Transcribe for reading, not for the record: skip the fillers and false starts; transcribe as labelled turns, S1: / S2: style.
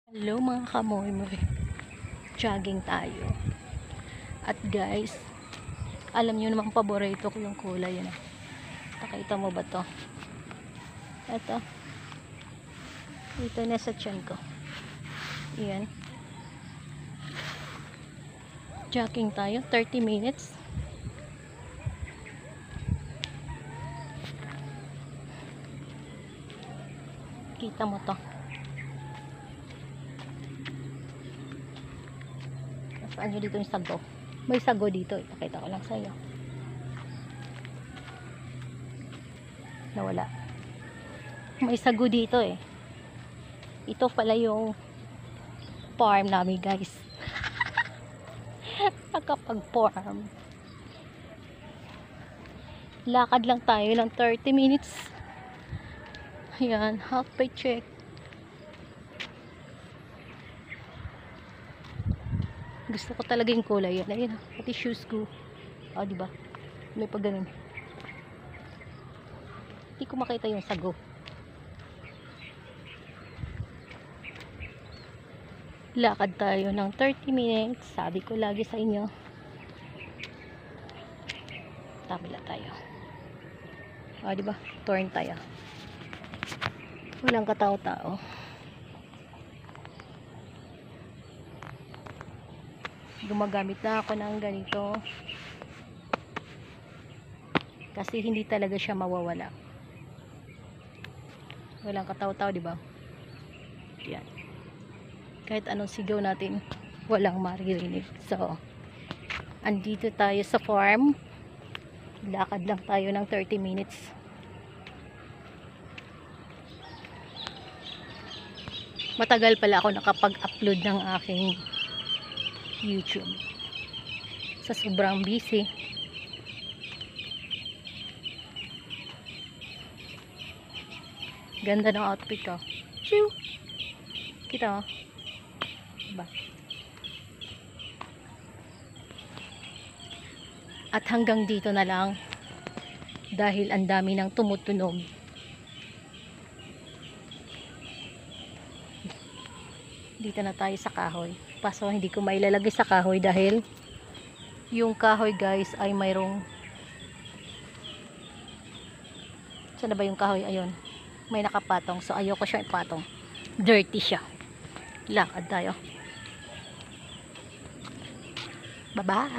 S1: Hello mga kamoy-moy, jogging tayo. At guys, alam nyo namang paborito ko yung kulay yun. Nakita mo ba to? Ito na sa tiyan ko. Yan, jogging tayo 30 minutes. Kita mo to? Saan nyo dito yung sago? May sago dito. Ipakita ko lang sa iyo. Nawala. May sago dito eh. Ito pala yung farm namin guys. Nakapag-farm. Lakad lang tayo ng 30 minutes. Ayan, half paycheck. Gusto ko talaga yung kulay yan. Ayun, pati shoes ko. Diba? May pag ganun. Hindi ko makita yung sago. Lakad tayo ng 30 minutes. Sabi ko lagi sa inyo. Tabla tayo. Diba? Turn tayo. Walang katao-tao. Gumagamit na ako ng ganito kasi hindi talaga siya mawawala. Walang kataw-taw, di ba? Yan. Kahit anong sigaw natin, walang maririnig. So, andito tayo sa farm. Lakad lang tayo ng 30 minutes. Matagal pala ako nakapag-upload ng aking YouTube sa sobrang busy. Ganda ng outfit ko. Chew! Kita mo? Diba? At hanggang dito na lang dahil ang dami ng tumutunog. Dito na tayo sa kahoy. Paso hindi ko mailalagay sa kahoy dahil yung kahoy guys ay mayroong, saan na ba yung kahoy? Ayun, may nakapatong. So ayoko siya ipatong, dirty siya. Lakad tayo. Bye bye.